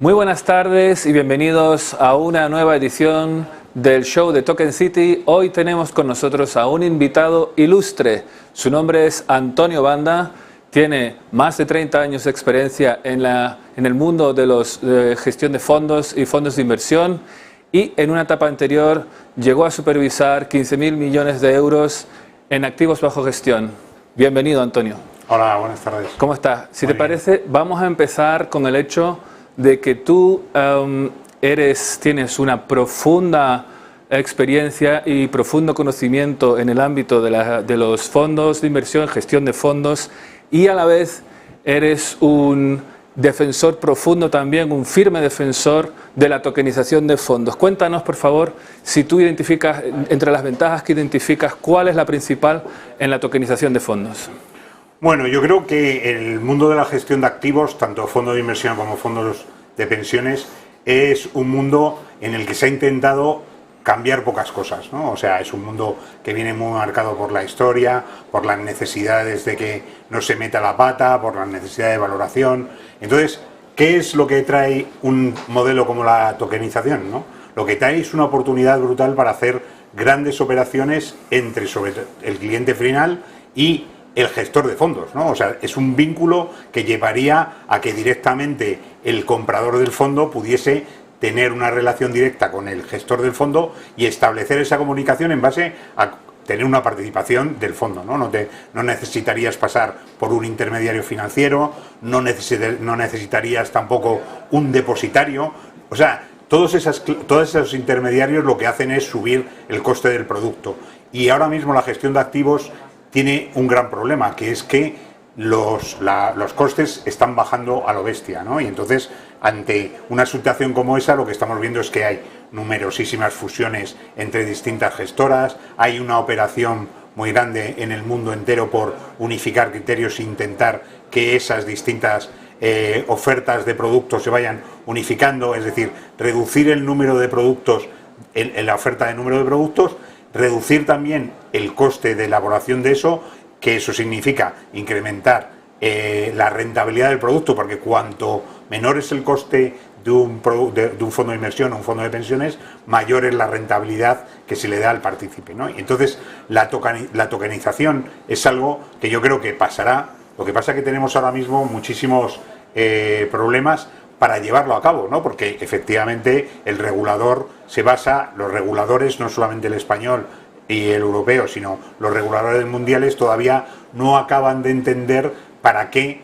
Muy buenas tardes y bienvenidos a una nueva edición del show de Token City. Hoy tenemos con nosotros a un invitado ilustre. Su nombre es Antonio Banda. Tiene más de 30 años de experiencia en el mundo de gestión de fondos y fondos de inversión, y en una etapa anterior llegó a supervisar 15.000 millones de euros en activos bajo gestión. Bienvenido, Antonio. Hola, buenas tardes. ¿Cómo estás? Si Muy te bien. parece, vamos a empezar con el hecho de que tú tienes una profunda experiencia y profundo conocimiento en el ámbito de los fondos de inversión, gestión de fondos, y a la vez eres un defensor profundo también, un firme defensor de la tokenización de fondos. Cuéntanos, por favor, si tú identificas, entre las ventajas que identificas, ¿cuál es la principal en la tokenización de fondos? Bueno, yo creo que el mundo de la gestión de activos, tanto fondos de inversión como fondos de pensiones, es un mundo en el que se ha intentado cambiar pocas cosas, ¿no? O sea, es un mundo que viene muy marcado por la historia, por las necesidades de que no se meta la pata, por las necesidades de valoración. Entonces, ¿qué es lo que trae un modelo como la tokenización, ¿no? Lo que trae es una oportunidad brutal para hacer grandes operaciones entre sobre el cliente final y el gestor de fondos, ¿no? O sea, es un vínculo que llevaría a que directamente el comprador del fondo pudiese tener una relación directa con el gestor del fondo y establecer esa comunicación en base a tener una participación del fondo, ¿no? No necesitarías pasar por un intermediario financiero, no necesitarías tampoco un depositario. O sea, todos esos intermediarios lo que hacen es subir el coste del producto. Y ahora mismo la gestión de activos tiene un gran problema, que es que los costes están bajando a lo bestia, ¿no? Y entonces, ante una situación como esa, lo que estamos viendo es que hay numerosísimas fusiones entre distintas gestoras, hay una operación muy grande en el mundo entero por unificar criterios e intentar que esas distintas ofertas de productos se vayan unificando, es decir, reducir el número de productos, en la oferta de número de productos, reducir también el coste de elaboración de eso, que eso significa incrementar la rentabilidad del producto, porque cuanto menor es el coste de un fondo de inversión o un fondo de pensiones, mayor es la rentabilidad que se le da al partícipe, ¿no? Y entonces la tokenización es algo que yo creo que pasará. Lo que pasa es que tenemos ahora mismo muchísimos problemas para llevarlo a cabo, ¿no? Porque efectivamente el regulador los reguladores, no solamente el español y el europeo, sino los reguladores mundiales, todavía no acaban de entender para qué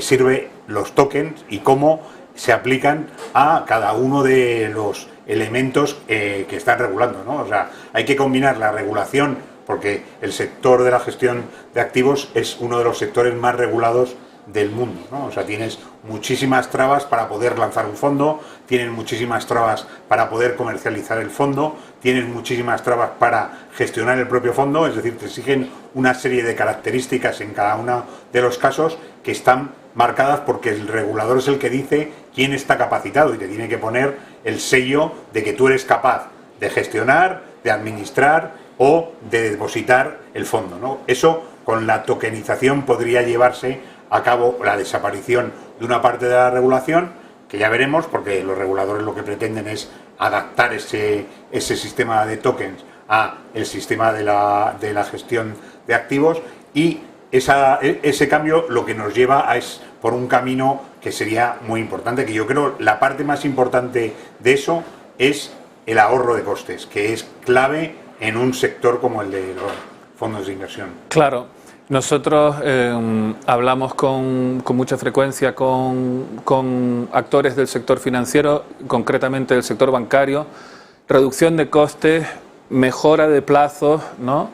sirven los tokens y cómo se aplican a cada uno de los elementos que están regulando, ¿no? O sea, hay que combinar la regulación, porque el sector de la gestión de activos es uno de los sectores más regulados del mundo, ¿no? O sea, tienes muchísimas trabas para poder lanzar un fondo, tienes muchísimas trabas para poder comercializar el fondo, tienes muchísimas trabas para gestionar el propio fondo, es decir, te exigen una serie de características en cada uno de los casos que están marcadas porque el regulador es el que dice quién está capacitado y te tiene que poner el sello de que tú eres capaz de gestionar, de administrar o de depositar el fondo, ¿no? Eso, con la tokenización, podría llevarse a cabo la desaparición de una parte de la regulación, que ya veremos, porque los reguladores lo que pretenden es adaptar ese sistema de tokens a el sistema de la gestión de activos, y ese cambio lo que nos lleva es por un camino que sería muy importante, que yo creo la parte más importante de eso es el ahorro de costes, que es clave en un sector como el de los fondos de inversión. Claro. Nosotros hablamos con mucha frecuencia con actores del sector financiero, concretamente del sector bancario, reducción de costes, mejora de plazos, ¿no?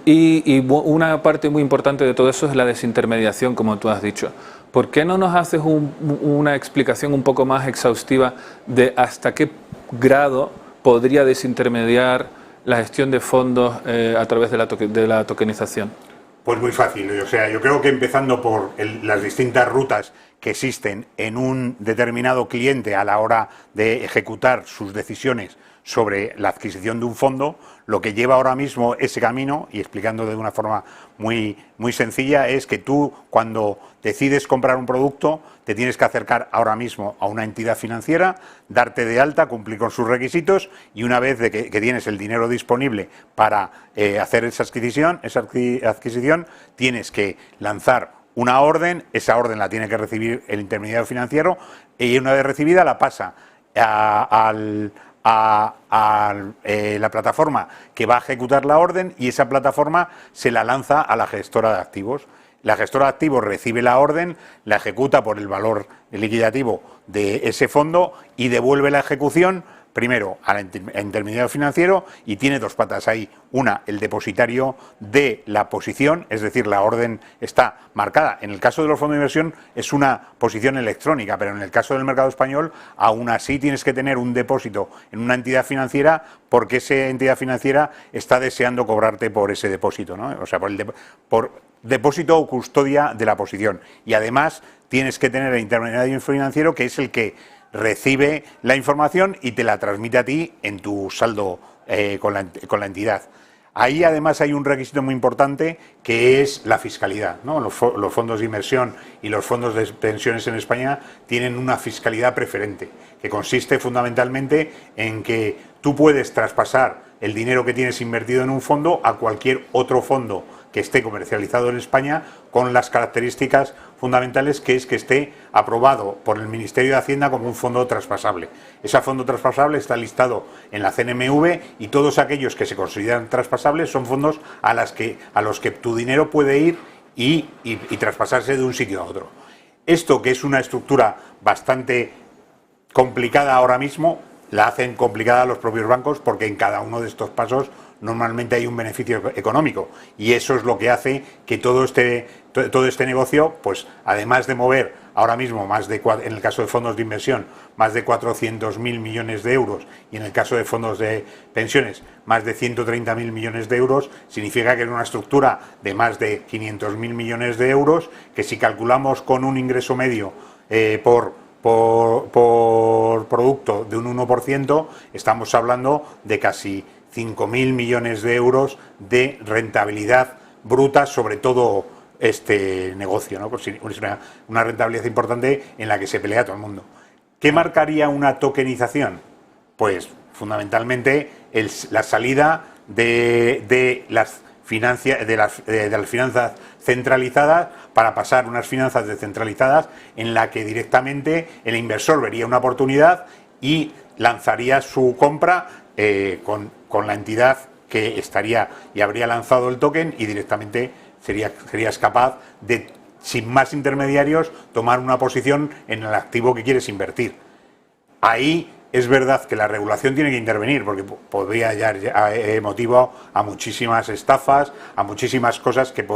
Y una parte muy importante de todo eso es la desintermediación, como tú has dicho. ¿Por qué no nos haces una explicación un poco más exhaustiva de hasta qué grado podría desintermediar la gestión de fondos a través de la tokenización? Pues muy fácil, o sea, yo creo que empezando por las distintas rutas que existen en un determinado cliente a la hora de ejecutar sus decisiones sobre la adquisición de un fondo, lo que lleva ahora mismo ese camino, y explicando de una forma muy sencilla, es que tú, cuando decides comprar un producto, te tienes que acercar ahora mismo a una entidad financiera, darte de alta, cumplir con sus requisitos, y una vez de que tienes el dinero disponible para hacer esa adquisición, tienes que lanzar una orden, esa orden la tiene que recibir el intermediario financiero, y una vez recibida la pasa a la plataforma que va a ejecutar la orden, y esa plataforma se la lanza a la gestora de activos. La gestora de activos recibe la orden, la ejecuta por el valor liquidativo de ese fondo y devuelve la ejecución primero al intermediario financiero, y tiene dos patas ahí. Una, el depositario de la posición, es decir, la orden está marcada. En el caso de los fondos de inversión es una posición electrónica, pero en el caso del mercado español, aún así tienes que tener un depósito en una entidad financiera, porque esa entidad financiera está deseando cobrarte por ese depósito, ¿no? O sea, por depósito o custodia de la posición. Y además tienes que tener el intermediario financiero, que es el que recibe la información y te la transmite a ti en tu saldo con la entidad. Ahí además hay un requisito muy importante, que es la fiscalidad, ¿no? Los fondos de inversión y los fondos de pensiones en España tienen una fiscalidad preferente, que consiste fundamentalmente en que tú puedes traspasar el dinero que tienes invertido en un fondo a cualquier otro fondo que esté comercializado en España, con las características fundamentales, que es que esté aprobado por el Ministerio de Hacienda como un fondo traspasable. Ese fondo traspasable está listado en la CNMV, y todos aquellos que se consideran traspasables son fondos a los que tu dinero puede ir y traspasarse de un sitio a otro. Esto, que es una estructura bastante complicada ahora mismo, la hacen complicada los propios bancos, porque en cada uno de estos pasos normalmente hay un beneficio económico, y eso es lo que hace que todo este negocio, pues además de mover ahora mismo en el caso de fondos de inversión, más de 400.000 millones de euros, y en el caso de fondos de pensiones, más de 130.000 millones de euros, significa que es una estructura de más de 500.000 millones de euros, que si calculamos con un ingreso medio por producto de un 1%, estamos hablando de casi 5.000 millones de euros de rentabilidad bruta sobre todo este negocio, ¿no? Pues es una rentabilidad importante en la que se pelea todo el mundo. ¿Qué marcaría una tokenización? Pues fundamentalmente la salida de las finanzas centralizadas para pasar a unas finanzas descentralizadas, en la que directamente el inversor vería una oportunidad y lanzaría su compra con la entidad que estaría y habría lanzado el token, y directamente serías capaz de, sin más intermediarios, tomar una posición en el activo que quieres invertir. Ahí es verdad que la regulación tiene que intervenir, porque podría dar motivo a muchísimas estafas, a muchísimas cosas que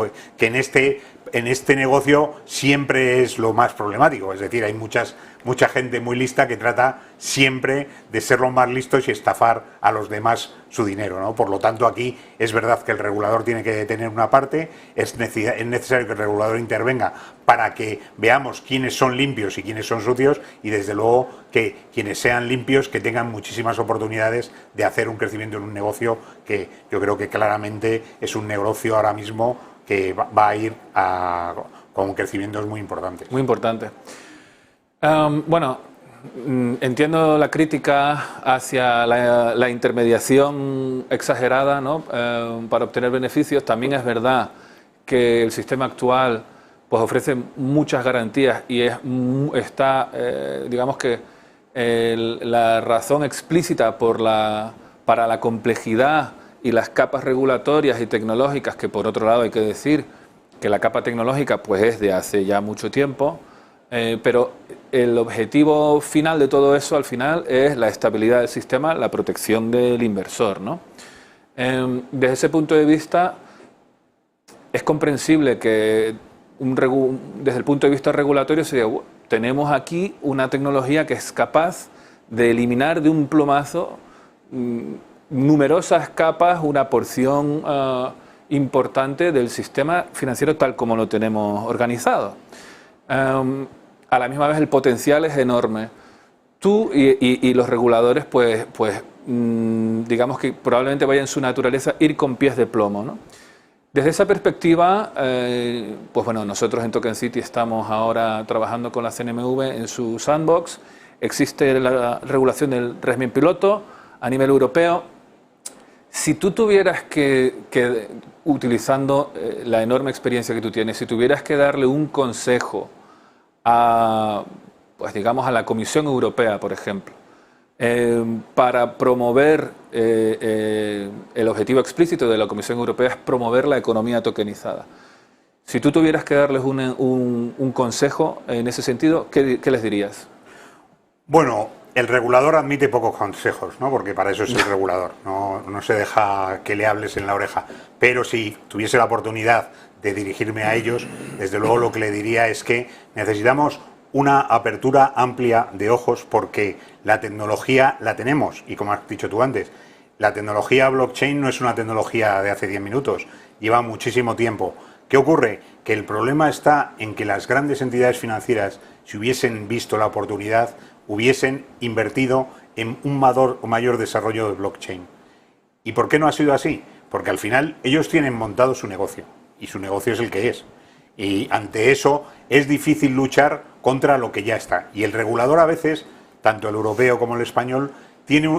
en este negocio siempre es lo más problemático. Es decir, hay mucha gente muy lista que trata siempre de ser los más listos y estafar a los demás su dinero, ¿no? Por lo tanto, aquí es verdad que el regulador tiene que tener una parte, es necesario que el regulador intervenga para que veamos quiénes son limpios y quiénes son sucios, y desde luego que quienes sean limpios, que tengan muchísimas oportunidades de hacer un crecimiento en un negocio que yo creo que claramente es un negocio ahora mismo que va a ir con crecimientos muy importantes. Muy importante. Bueno, entiendo la crítica hacia la intermediación exagerada, ¿no? Para obtener beneficios. También es verdad que el sistema actual pues ofrece muchas garantías, y está, digamos que la razón explícita para la complejidad y las capas regulatorias y tecnológicas, que por otro lado hay que decir que la capa tecnológica pues es de hace ya mucho tiempo, pero el objetivo final de todo eso al final es la estabilidad del sistema, la protección del inversor, ¿no? Desde ese punto de vista es comprensible que desde el punto de vista regulatorio se diga, tenemos aquí una tecnología que es capaz de eliminar de un plumazo numerosas capas, una porción importante del sistema financiero tal como lo tenemos organizado. A la misma vez el potencial es enorme. Tú y los reguladores pues digamos que probablemente vaya en su naturaleza ir con pies de plomo, ¿no? Desde esa perspectiva, pues bueno, nosotros en Token City estamos ahora trabajando con la CNMV en su sandbox. Existe la regulación del régimen piloto a nivel europeo. Si tú tuvieras que utilizando la enorme experiencia que tú tienes, si tuvieras que darle un consejo a, pues digamos, a la Comisión Europea, por ejemplo, para promover, el objetivo explícito de la Comisión Europea es promover la economía tokenizada. Si tú tuvieras que darles un consejo en ese sentido, ¿qué les dirías? Bueno, el regulador admite pocos consejos, ¿no? Porque para eso es el regulador, no se deja que le hables en la oreja. Pero si tuviese la oportunidad de dirigirme a ellos, desde luego lo que le diría es que necesitamos una apertura amplia de ojos, porque la tecnología la tenemos, y como has dicho tú antes, la tecnología blockchain no es una tecnología de hace 10 minutos, lleva muchísimo tiempo. ¿Qué ocurre? Que el problema está en que las grandes entidades financieras, si hubiesen visto la oportunidad, hubiesen invertido en un mayor desarrollo de blockchain. ¿Y por qué no ha sido así? Porque al final ellos tienen montado su negocio, y su negocio es el que es. Y ante eso es difícil luchar contra lo que ya está. Y el regulador a veces, tanto el europeo como el español,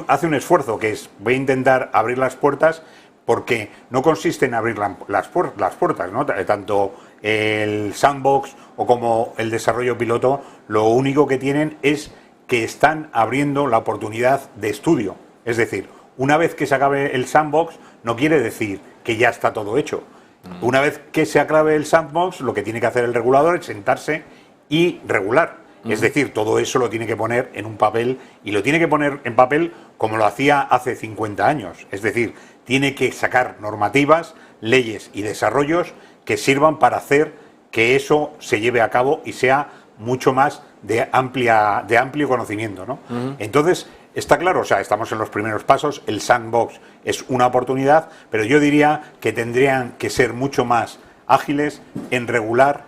hace un esfuerzo, que es: voy a intentar abrir las puertas, porque no consiste en abrir las puertas, ¿no? Tanto el sandbox o como el desarrollo piloto, lo único que tienen es que están abriendo la oportunidad de estudio. Es decir, una vez que se acabe el sandbox, no quiere decir que ya está todo hecho. Una vez que se acabe el sandbox, lo que tiene que hacer el regulador es sentarse y regular. Es decir, todo eso lo tiene que poner en un papel, y lo tiene que poner en papel como lo hacía hace 50 años. Es decir, tiene que sacar normativas, leyes y desarrollos que sirvan para hacer que eso se lleve a cabo y sea mucho más de amplio conocimiento, ¿no? Entonces, está claro, o sea, estamos en los primeros pasos, el sandbox es una oportunidad, pero yo diría que tendrían que ser mucho más ágiles en regular,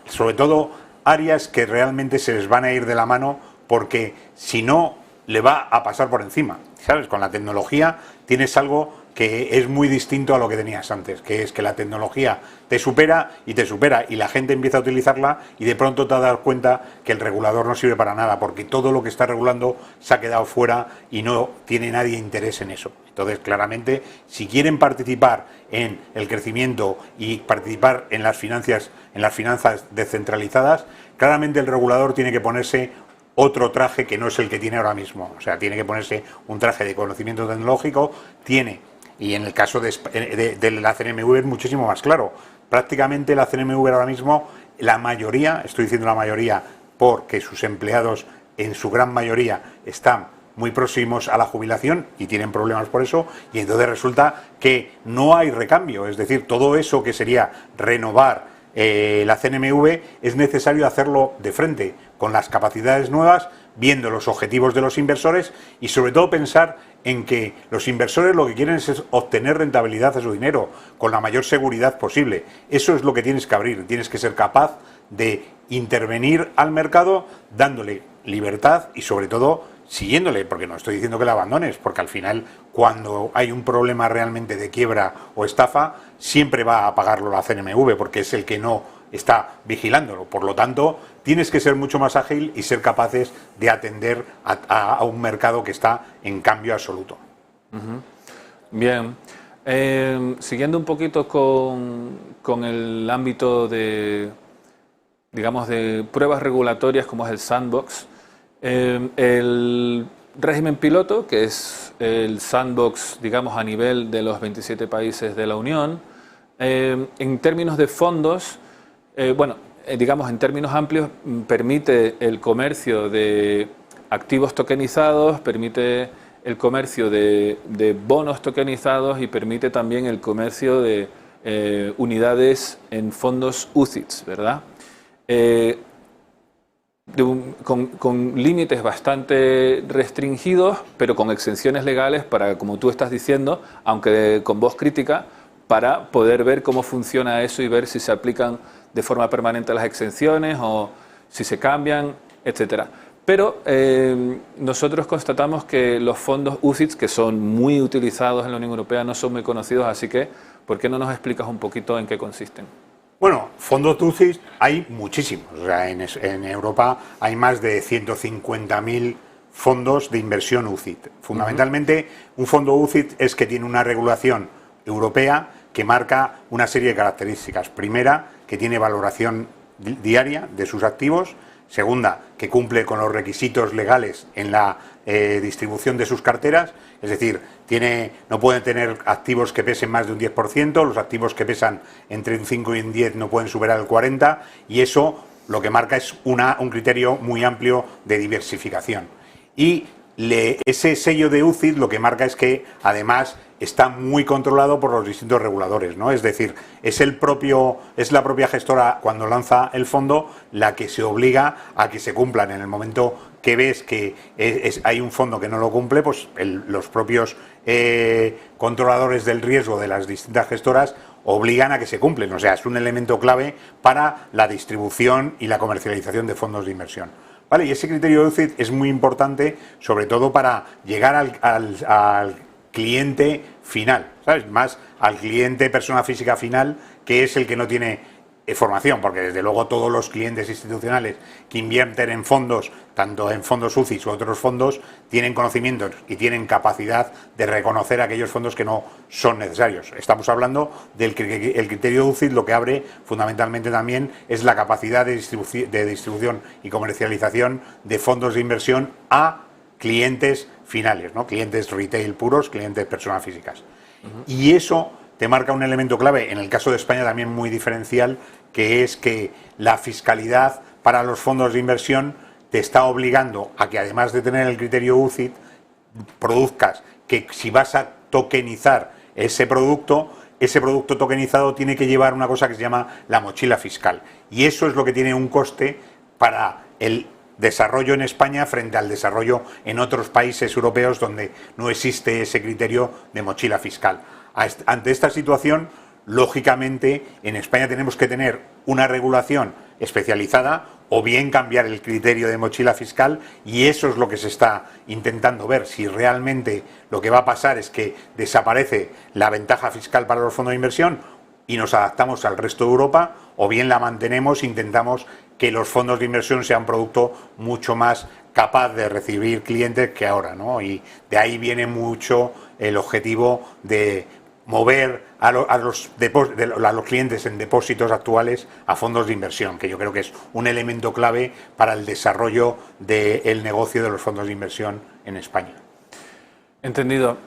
sobre todo áreas que realmente se les van a ir de la mano, porque si no, le va a pasar por encima, ¿sabes? Con la tecnología tienes algo que es muy distinto a lo que tenías antes, que es que la tecnología te supera, y la gente empieza a utilizarla, y de pronto te das cuenta que el regulador no sirve para nada, porque todo lo que está regulando se ha quedado fuera y no tiene nadie interés en eso. Entonces, claramente, si quieren participar en el crecimiento y participar en las finanzas descentralizadas, claramente el regulador tiene que ponerse otro traje que no es el que tiene ahora mismo. O sea, tiene que ponerse un traje de conocimiento tecnológico, y en el caso de la CNMV es muchísimo más claro. Prácticamente la CNMV ahora mismo, la mayoría, estoy diciendo la mayoría porque sus empleados en su gran mayoría están muy próximos a la jubilación y tienen problemas por eso, y entonces resulta que no hay recambio. Es decir, todo eso que sería renovar la CNMV es necesario hacerlo de frente, con las capacidades nuevas, viendo los objetivos de los inversores, y sobre todo pensar en que los inversores lo que quieren es obtener rentabilidad a su dinero con la mayor seguridad posible. Eso es lo que tienes que abrir. Tienes que ser capaz de intervenir al mercado dándole libertad y sobre todo siguiéndole, porque no estoy diciendo que la abandones, porque al final, cuando hay un problema realmente de quiebra o estafa, siempre va a pagarlo la CNMV, porque es el que no está vigilándolo. Por lo tanto, tienes que ser mucho más ágil y ser capaces de atender a un mercado que está en cambio absoluto. Bien. Siguiendo un poquito con el ámbito de, digamos, de pruebas regulatorias como es el sandbox, el régimen piloto, que es el sandbox, digamos, a nivel de los 27 países de la Unión, en términos de fondos, digamos, en términos amplios, permite el comercio de activos tokenizados, permite el comercio de bonos tokenizados y permite también el comercio de unidades en fondos UCITS, ¿verdad? Con límites bastante restringidos, pero con exenciones legales para, como tú estás diciendo, aunque con voz crítica, para poder ver cómo funciona eso y ver si se aplican de forma permanente las exenciones o si se cambian, etcétera. Pero nosotros constatamos que los fondos UCITS, que son muy utilizados en la Unión Europea, no son muy conocidos, así que ¿por qué no nos explicas un poquito en qué consisten? Bueno, fondos UCITS hay muchísimos. O sea, en Europa hay más de 150.000 fondos de inversión UCITS. Fundamentalmente, un fondo UCITS es que tiene una regulación europea que marca una serie de características. Primera, que tiene valoración diaria de sus activos. Segunda, que cumple con los requisitos legales en la distribución de sus carteras, es decir, no pueden tener activos que pesen más de un 10%, los activos que pesan entre un 5 y un 10 no pueden superar el 40%, y eso lo que marca es un criterio muy amplio de diversificación. Y ese sello de UCITS lo que marca es que además está muy controlado por los distintos reguladores, ¿no? Es decir, es la propia gestora cuando lanza el fondo la que se obliga a que se cumplan. En el momento que ves que hay un fondo que no lo cumple, pues los propios controladores del riesgo de las distintas gestoras obligan a que se cumplen. O sea, es un elemento clave para la distribución y la comercialización de fondos de inversión. ¿Vale? Y ese criterio de UCITS es muy importante, sobre todo para llegar al cliente final, ¿sabes? Más al cliente persona física final, que es el que no tiene formación, porque desde luego todos los clientes institucionales que invierten en fondos, tanto en fondos UCITS u otros fondos, tienen conocimientos y tienen capacidad de reconocer aquellos fondos que no son necesarios. Estamos hablando del que el criterio UCITS lo que abre fundamentalmente también es la capacidad de distribución y comercialización de fondos de inversión a clientes finales, ¿no? Clientes retail puros, clientes personas físicas. Y eso te marca un elemento clave, en el caso de España también muy diferencial, que es que la fiscalidad para los fondos de inversión te está obligando a que, además de tener el criterio UCITS, produzcas que si vas a tokenizar ese producto tokenizado tiene que llevar una cosa que se llama la mochila fiscal. Y eso es lo que tiene un coste para el desarrollo en España frente al desarrollo en otros países europeos donde no existe ese criterio de mochila fiscal. Ante esta situación, lógicamente, en España tenemos que tener una regulación especializada o bien cambiar el criterio de mochila fiscal, y eso es lo que se está intentando ver, si realmente lo que va a pasar es que desaparece la ventaja fiscal para los fondos de inversión y nos adaptamos al resto de Europa, o bien la mantenemos, intentamos que los fondos de inversión sean un producto mucho más capaz de recibir clientes que ahora, ¿no? Y de ahí viene mucho el objetivo de mover a los clientes en depósitos actuales a fondos de inversión, que yo creo que es un elemento clave para el desarrollo del negocio de los fondos de inversión en España. Entendido.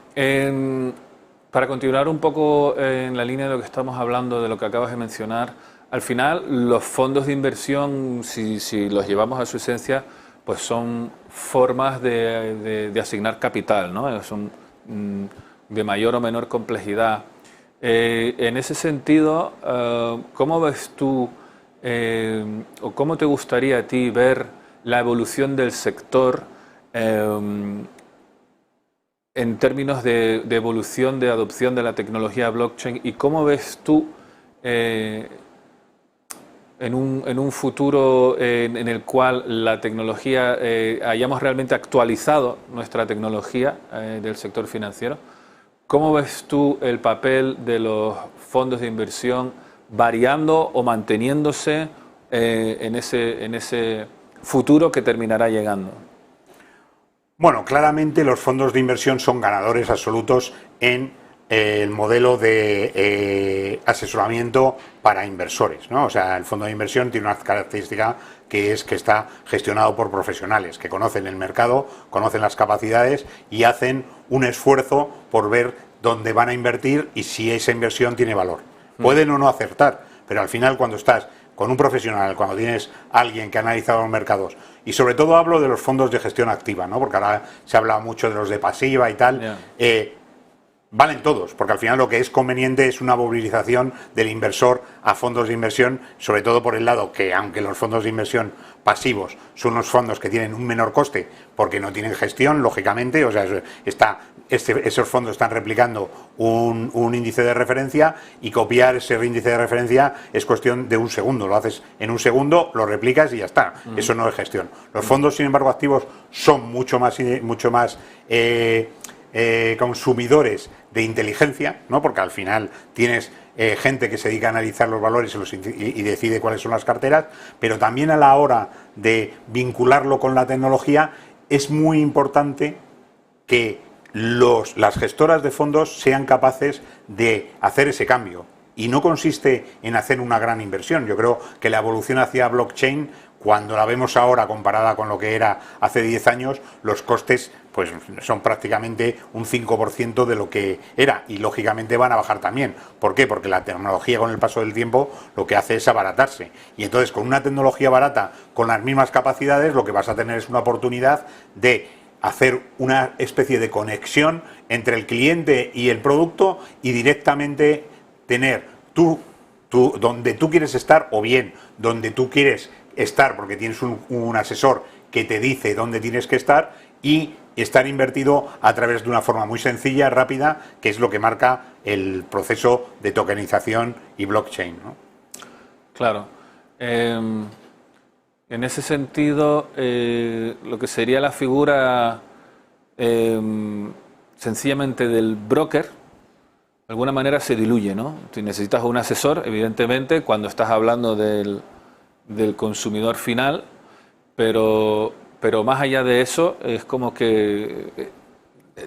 Para continuar un poco en la línea de lo que estamos hablando, de lo que acabas de mencionar, al final los fondos de inversión, si los llevamos a su esencia, pues son formas de asignar capital, ¿no? Son de mayor o menor complejidad. En ese sentido, ¿cómo ves tú o cómo te gustaría a ti ver la evolución del sector en términos de evolución, de adopción de la tecnología blockchain, y cómo ves tú en un futuro en el cual la tecnología, hayamos realmente actualizado nuestra tecnología del sector financiero? ¿Cómo ves tú el papel de los fondos de inversión variando o manteniéndose en ese futuro que terminará llegando? Bueno, claramente los fondos de inversión son ganadores absolutos en el modelo de asesoramiento para inversores, ¿no? O sea, el fondo de inversión tiene una característica que es que está gestionado por profesionales que conocen el mercado, conocen las capacidades y hacen un esfuerzo por ver dónde van a invertir y si esa inversión tiene valor. Pueden o no acertar, pero al final cuando estás con un profesional, cuando tienes alguien que ha analizado los mercados, y sobre todo hablo de los fondos de gestión activa, ¿no? Porque ahora se habla mucho de los de pasiva y tal, valen todos, porque al final lo que es conveniente es una movilización del inversor a fondos de inversión, sobre todo por el lado que, aunque los fondos de inversión pasivos son unos fondos que tienen un menor coste porque no tienen gestión, lógicamente, o sea, esos fondos están replicando un índice de referencia, y copiar ese índice de referencia es cuestión de un segundo. Lo haces en un segundo, lo replicas y ya está. Eso no es gestión. Los fondos, sin embargo, activos son mucho más consumidores de inteligencia, ¿no? Porque al final tienes gente que se dedica a analizar los valores y decide cuáles son las carteras, pero también a la hora de vincularlo con la tecnología es muy importante que las gestoras de fondos sean capaces de hacer ese cambio. Y no consiste en hacer una gran inversión. Yo creo que la evolución hacia blockchain, cuando la vemos ahora comparada con lo que era hace 10 años, los costes pues son prácticamente un 5% de lo que era, y lógicamente van a bajar también. ¿Por qué? Porque la tecnología, con el paso del tiempo, lo que hace es abaratarse, y entonces con una tecnología barata, con las mismas capacidades, lo que vas a tener es una oportunidad de hacer una especie de conexión entre el cliente y el producto, y directamente tener tú donde tú quieres estar, o bien donde tú quieres estar porque tienes un asesor que te dice dónde tienes que estar, y estar invertido a través de una forma muy sencilla, rápida, que es lo que marca el proceso de tokenización y blockchain, ¿no? Claro. En ese sentido, lo que sería la figura sencillamente del broker, de alguna manera se diluye, ¿no? Si necesitas un asesor, evidentemente, cuando estás hablando del consumidor final, pero más allá de eso, es como que,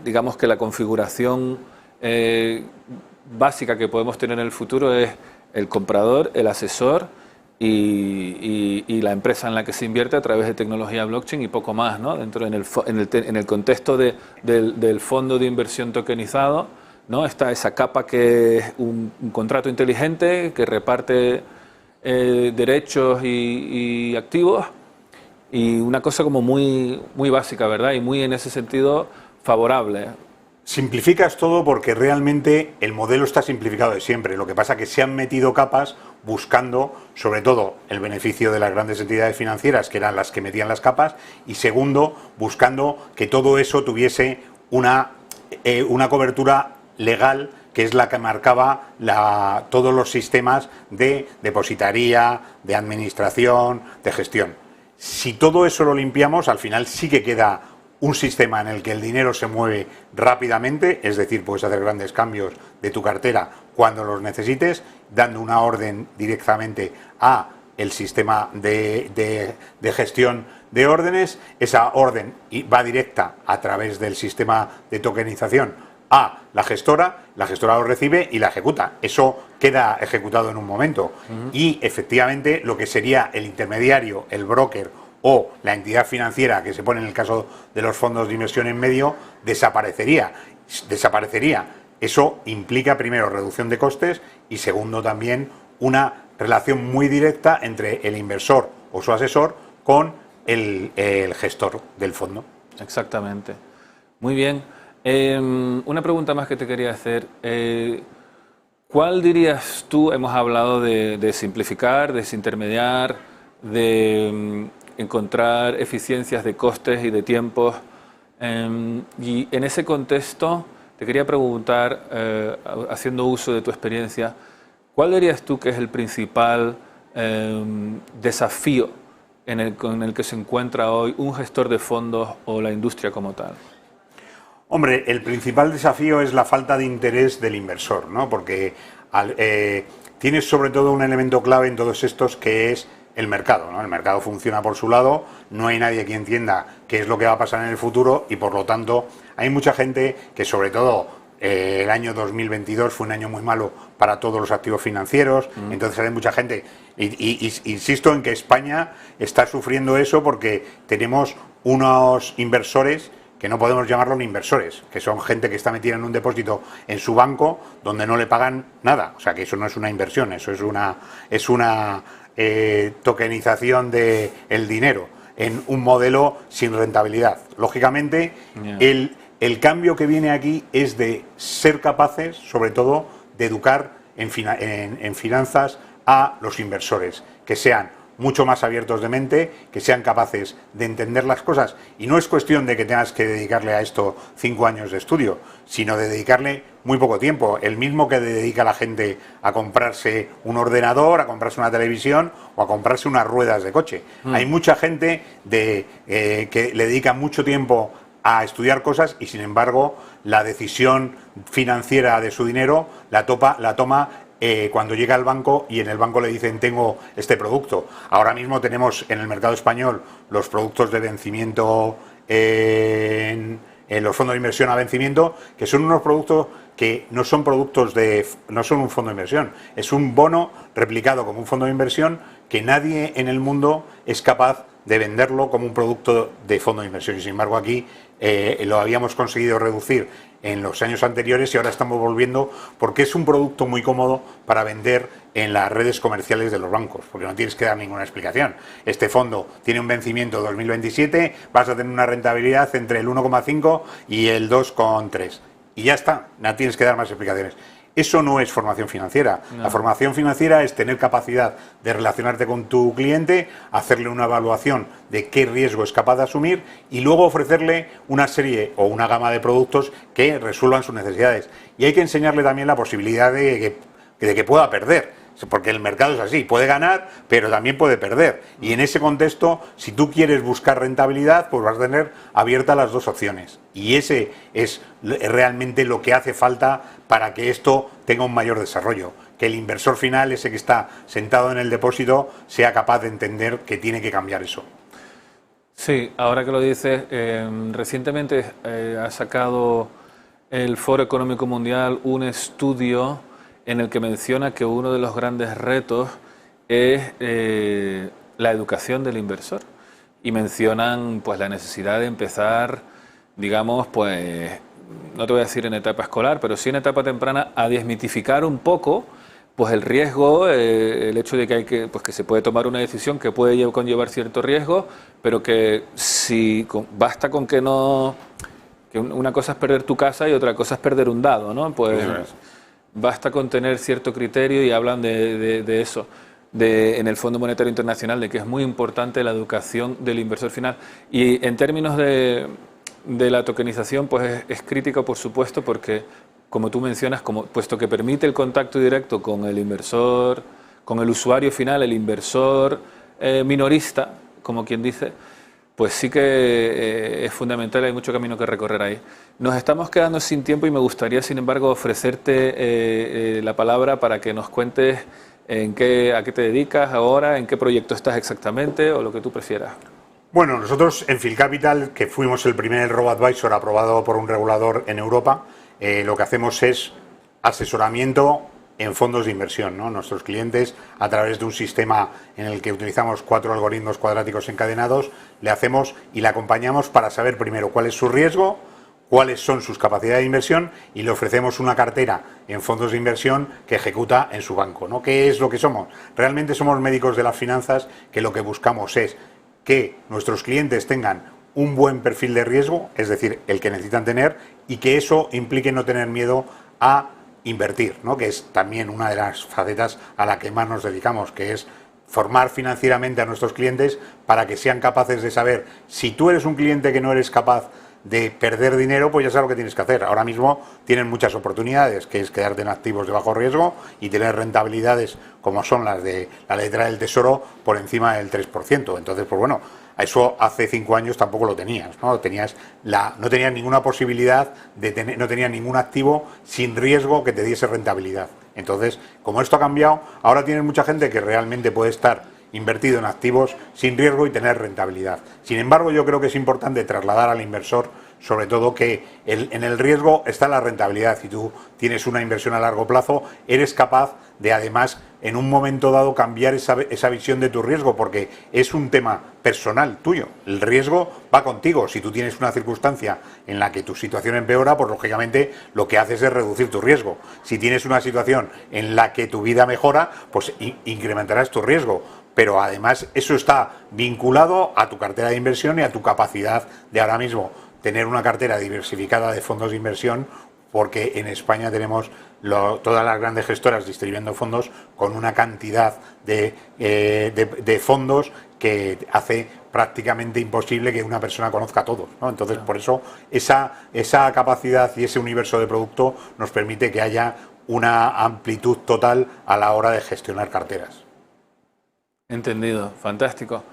digamos que la configuración básica que podemos tener en el futuro es el comprador, el asesor y la empresa en la que se invierte a través de tecnología blockchain y poco más, ¿no? Dentro en el contexto del fondo de inversión tokenizado, ¿no? Está esa capa que es un contrato inteligente que reparte derechos y activos, y una cosa como muy básica, ¿verdad? Y muy en ese sentido favorable. Simplificas todo porque realmente el modelo está simplificado de siempre. Lo que pasa es que se han metido capas buscando, sobre todo, el beneficio de las grandes entidades financieras, que eran las que metían las capas, y segundo, buscando que todo eso tuviese una cobertura legal, que es la que marcaba todos los sistemas de depositaría, de administración, de gestión. Si todo eso lo limpiamos, al final sí que queda un sistema en el que el dinero se mueve rápidamente, es decir, puedes hacer grandes cambios de tu cartera cuando los necesites, dando una orden directamente a el sistema de gestión de órdenes. Esa orden va directa a través del sistema de tokenización a la gestora lo recibe y la ejecuta. Eso queda ejecutado en un momento. Y efectivamente lo que sería el intermediario, el broker o la entidad financiera que se pone en el caso de los fondos de inversión en medio, desaparecería. Eso implica, primero, reducción de costes, y segundo, también una relación muy directa entre el inversor o su asesor con el gestor del fondo. Exactamente. Muy bien. Una pregunta más que te quería hacer. ¿Cuál dirías tú, hemos hablado de simplificar, desintermediar, de encontrar eficiencias de costes y de tiempos? Y en ese contexto te quería preguntar, haciendo uso de tu experiencia, ¿cuál dirías tú que es el principal desafío con el que se encuentra hoy un gestor de fondos o la industria como tal? Hombre, el principal desafío es la falta de interés del inversor, ¿no? Porque tienes sobre todo un elemento clave en todos estos, que es el mercado, ¿no? El mercado funciona por su lado, no hay nadie que entienda qué es lo que va a pasar en el futuro, y por lo tanto hay mucha gente que, sobre todo el año 2022 fue un año muy malo para todos los activos financieros. Entonces hay mucha gente, y insisto en que España está sufriendo eso porque tenemos unos inversores que no podemos llamarlos ni inversores, que son gente que está metida en un depósito en su banco donde no le pagan nada. O sea, que eso no es una inversión, eso es una tokenización del dinero en un modelo sin rentabilidad. Lógicamente, el cambio que viene aquí es de ser capaces, sobre todo, de educar en finanzas a los inversores, que sean mucho más abiertos de mente, que sean capaces de entender las cosas. Y no es cuestión de que tengas que dedicarle a esto 5 años de estudio, sino de dedicarle muy poco tiempo, el mismo que dedica la gente a comprarse un ordenador, a comprarse una televisión o a comprarse unas ruedas de coche. Hay mucha gente que le dedica mucho tiempo a estudiar cosas y, sin embargo, la decisión financiera de su dinero la toma cuando llega al banco y en el banco le dicen tengo este producto. Ahora mismo tenemos en el mercado español los productos de vencimiento en los fondos de inversión a vencimiento, que son unos productos que no son no son un fondo de inversión, es un bono replicado como un fondo de inversión que nadie en el mundo es capaz de venderlo como un producto de fondo de inversión. Y sin embargo aquí lo habíamos conseguido reducir en los años anteriores y ahora estamos volviendo porque es un producto muy cómodo para vender en las redes comerciales de los bancos, porque no tienes que dar ninguna explicación. Este fondo tiene un vencimiento 2027, vas a tener una rentabilidad entre el 1,5 y el 2,3 y ya está, no tienes que dar más explicaciones. Eso no es formación financiera. No. La formación financiera es tener capacidad de relacionarte con tu cliente, hacerle una evaluación de qué riesgo es capaz de asumir y luego ofrecerle una serie o una gama de productos que resuelvan sus necesidades. Y hay que enseñarle también la posibilidad de que pueda perder. Porque el mercado es así, puede ganar, pero también puede perder. Y en ese contexto, si tú quieres buscar rentabilidad, pues vas a tener abiertas las dos opciones. Y ese es realmente lo que hace falta para que esto tenga un mayor desarrollo. Que el inversor final, ese que está sentado en el depósito, sea capaz de entender que tiene que cambiar eso. Sí, ahora que lo dices, recientemente ha sacado el Foro Económico Mundial un estudio en el que menciona que uno de los grandes retos es la educación del inversor y mencionan pues la necesidad de empezar, digamos, pues no te voy a decir en etapa escolar, pero sí en etapa temprana a desmitificar un poco pues el riesgo, el hecho de que que se puede tomar una decisión que puede conllevar cierto riesgo, pero que si basta con que no, que una cosa es perder tu casa y otra cosa es perder un dado, ¿no? Pues basta con tener cierto criterio y hablan de eso, en el Fondo Monetario Internacional, de que es muy importante la educación del inversor final. Y en términos de la tokenización, pues es crítico, por supuesto, porque, como tú mencionas, puesto que permite el contacto directo con el inversor, con el usuario final, el inversor minorista, como quien dice, pues sí que es fundamental, hay mucho camino que recorrer ahí. Nos estamos quedando sin tiempo y me gustaría, sin embargo, ofrecerte la palabra para que nos cuentes a qué te dedicas ahora, en qué proyecto estás exactamente o lo que tú prefieras. Bueno, nosotros en Philcapital, que fuimos el primer robo-advisor aprobado por un regulador en Europa, lo que hacemos es asesoramiento en fondos de inversión, ¿no? Nuestros clientes, a través de un sistema en el que utilizamos 4 algoritmos cuadráticos encadenados, le hacemos y le acompañamos para saber primero cuál es su riesgo, cuáles son sus capacidades de inversión y le ofrecemos una cartera en fondos de inversión que ejecuta en su banco, ¿no? ¿Qué es lo que somos? Realmente somos médicos de las finanzas que lo que buscamos es que nuestros clientes tengan un buen perfil de riesgo, es decir, el que necesitan tener, y que eso implique no tener miedo a invertir, ¿no? Que es también una de las facetas a la que más nos dedicamos, que es formar financieramente a nuestros clientes para que sean capaces de saber si tú eres un cliente que no eres capaz de perder dinero, pues ya sabes lo que tienes que hacer. Ahora mismo tienen muchas oportunidades, que es quedarte en activos de bajo riesgo y tener rentabilidades como son las de la letra del Tesoro por encima del 3%. Entonces, pues bueno, eso hace 5 años tampoco lo tenías, ¿no? No tenías ninguna posibilidad de no tenías ningún activo sin riesgo que te diese rentabilidad. Entonces, como esto ha cambiado, ahora tienes mucha gente que realmente puede estar invertido en activos sin riesgo y tener rentabilidad. Sin embargo, yo creo que es importante trasladar al inversor, sobre todo, que en el riesgo está la rentabilidad. Si tú tienes una inversión a largo plazo, eres capaz de, además, en un momento dado, cambiar esa visión de tu riesgo, porque es un tema personal tuyo. El riesgo va contigo. Si tú tienes una circunstancia en la que tu situación empeora, pues lógicamente lo que haces es reducir tu riesgo. Si tienes una situación en la que tu vida mejora, pues incrementarás tu riesgo. Pero además eso está vinculado a tu cartera de inversión y a tu capacidad de ahora mismo tener una cartera diversificada de fondos de inversión, porque en España tenemos todas las grandes gestoras distribuyendo fondos con una cantidad de fondos que hace prácticamente imposible que una persona conozca todos, ¿no? Entonces, por eso esa capacidad y ese universo de producto nos permite que haya una amplitud total a la hora de gestionar carteras. Entendido, fantástico.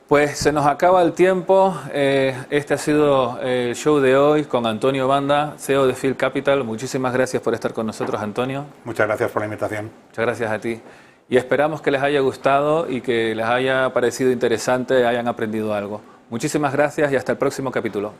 Pues se nos acaba el tiempo. Este ha sido el show de hoy con Antonio Banda, CEO de Field Capital. Muchísimas gracias por estar con nosotros, Antonio. Muchas gracias por la invitación. Muchas gracias a ti. Y esperamos que les haya gustado y que les haya parecido interesante, hayan aprendido algo. Muchísimas gracias y hasta el próximo capítulo.